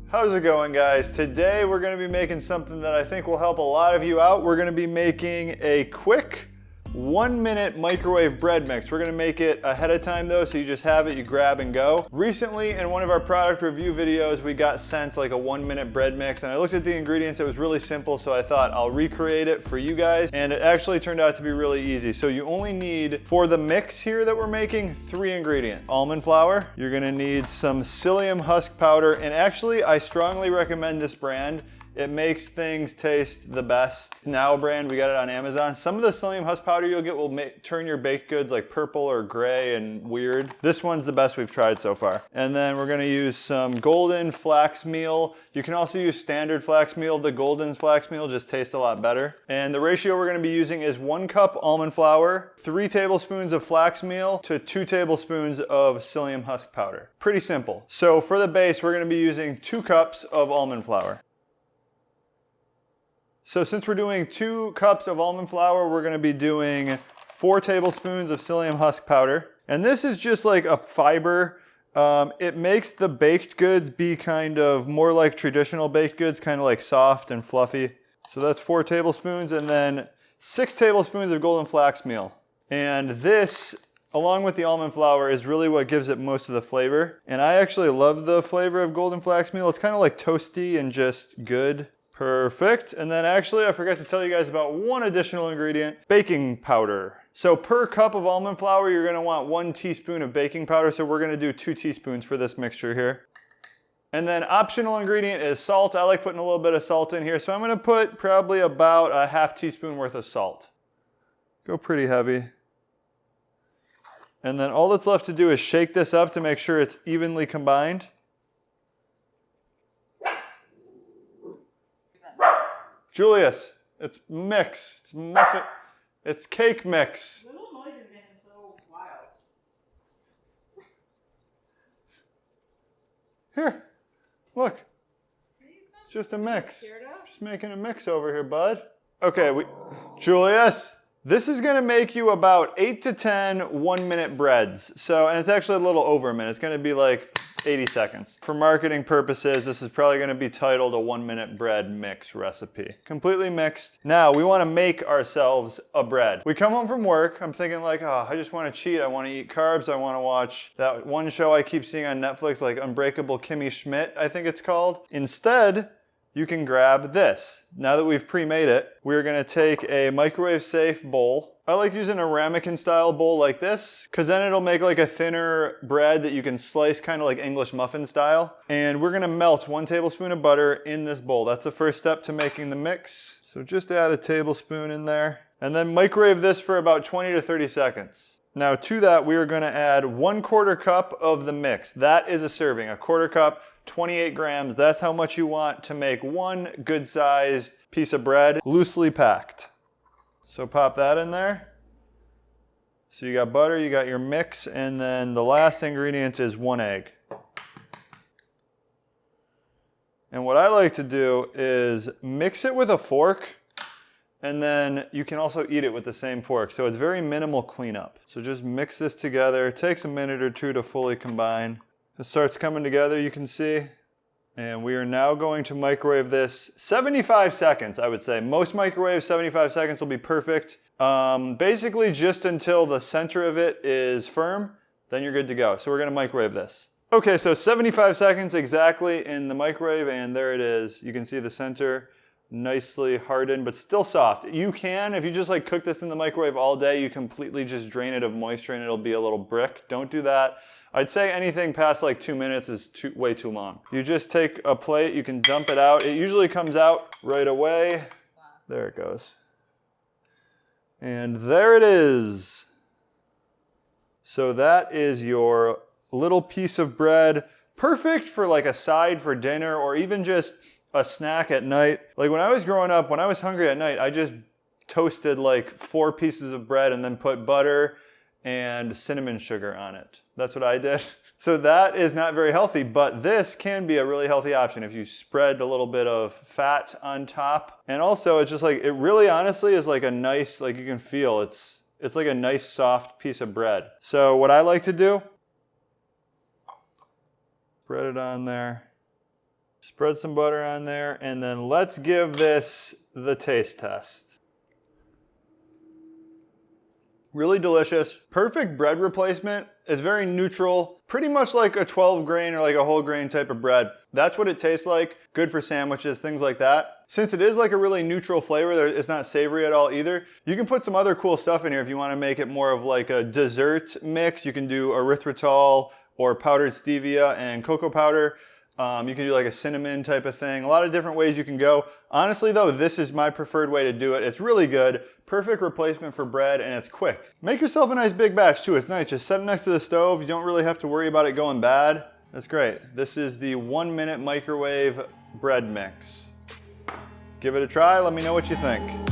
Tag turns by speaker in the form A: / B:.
A: How's it going, guys? Today we're going to be making something that I think will help a lot of you out. We're going to be making a quick 1-minute microwave bread mix. We're going to make it ahead of time though, so you just have it, you grab and go. Recently in one of our product review videos, we got sent like a 1-minute bread mix, and I looked at the ingredients. It was really simple, so I thought I'll recreate it for you guys, and it actually turned out to be really easy. So you only need, for the mix here that we're making, 3 ingredients. Almond flour, you're going to need some psyllium husk powder, and actually I strongly recommend this brand. It makes things taste the best. Now brand, we got it on Amazon. Some of the psyllium husk powder you'll get will turn your baked goods like purple or gray and weird. This one's the best we've tried so far. And then we're gonna use some golden flax meal. You can also use standard flax meal. The golden flax meal just tastes a lot better. And the ratio we're gonna be using is 1 cup almond flour, 3 tablespoons of flax meal to 2 tablespoons of psyllium husk powder. Pretty simple. So for the base, we're gonna be using 2 cups of almond flour. So since we're doing 2 cups of almond flour, we're gonna be doing 4 tablespoons of psyllium husk powder. And this is just like a fiber. It makes the baked goods be kind of more like traditional baked goods, kind of like soft and fluffy. So that's 4 tablespoons, and then 6 tablespoons of golden flax meal. And this, along with the almond flour, is really what gives it most of the flavor. And I actually love the flavor of golden flax meal. It's kind of like toasty and just good. Perfect. And then actually I forgot to tell you guys about one additional ingredient, baking powder. So per cup of almond flour, you're gonna want 1 teaspoon of baking powder. So we're gonna do 2 teaspoons for this mixture here. And then optional ingredient is salt. I like putting a little bit of salt in here. So I'm gonna put probably about a ½ teaspoon worth of salt. Go pretty heavy. And then all that's left to do is shake this up to make sure it's evenly combined. Julius, it's mix. It's muffin. It's cake mix.
B: Little noises make him so wild.
A: Here, look. It's just a mix. Just making a mix over here, bud. Okay, Julius, this is gonna make you about 8 to 10 1-minute breads. So, and it's actually a little over a minute. It's gonna be like 80 seconds. For marketing purposes, this is probably gonna be titled a 1-minute bread mix recipe. Completely mixed. Now, we wanna make ourselves a bread. We come home from work, I'm thinking like, oh, I just wanna cheat, I wanna eat carbs, I wanna watch that one show I keep seeing on Netflix, like Unbreakable Kimmy Schmidt, I think it's called. Instead, you can grab this. Now that we've pre-made it, we're gonna take a microwave safe bowl. I like using a ramekin style bowl like this, because then it'll make like a thinner bread that you can slice kind of like English muffin style. And we're gonna melt 1 tablespoon of butter in this bowl. That's the first step to making the mix. So just add a tablespoon in there. And then microwave this for about 20 to 30 seconds. Now to that, we are gonna add 1/4 cup of the mix. That is a serving, a 1/4 cup, 28 grams. That's how much you want to make 1 good sized piece of bread, loosely packed. So pop that in there. So you got butter, you got your mix, and then the last ingredient is 1 egg. And what I like to do is mix it with a fork, and then you can also eat it with the same fork. So it's very minimal cleanup. So just mix this together. It takes a minute or 2 to fully combine. It starts coming together, you can see. And we are now going to microwave this 75 seconds, I would say. Most microwaves, 75 seconds will be perfect. Basically just until the center of it is firm, then you're good to go. So we're gonna microwave this. Okay, so 75 seconds exactly in the microwave, and there it is. You can see the center nicely hardened, but still soft. You can, if you just like cook this in the microwave all day, you completely just drain it of moisture and it'll be a little brick. Don't do that. I'd say anything past like 2 minutes is way too long. You just take a plate, you can dump it out. It usually comes out right away. There it goes. And there it is. So that is your little piece of bread. Perfect for like a side for dinner, or even just a snack at night. Like when I was growing up, when I was hungry at night, I just toasted like 4 pieces of bread and then put butter and cinnamon sugar on it. That's what I did. So that is not very healthy, but this can be a really healthy option if you spread a little bit of fat on top. And also it's just like, it really honestly is like a nice, like you can feel it's like a nice soft piece of bread. So what I like to do, spread it on there. Spread some butter on there, and then let's give this the taste test. Really delicious. Perfect bread replacement. It's very neutral, pretty much like a 12 grain or like a whole grain type of bread. That's what it tastes like. Good for sandwiches, things like that. Since it is like a really neutral flavor, it's not savory at all either. You can put some other cool stuff in here if you want to make it more of like a dessert mix. You can do erythritol or powdered stevia and cocoa powder. You can do like a cinnamon type of thing. A lot of different ways you can go. Honestly though, this is my preferred way to do it. It's really good. Perfect replacement for bread, and it's quick. Make yourself a nice big batch too. It's nice. Just set it next to the stove. You don't really have to worry about it going bad. That's great. This is the 1-minute microwave bread mix. Give it a try. Let me know what you think.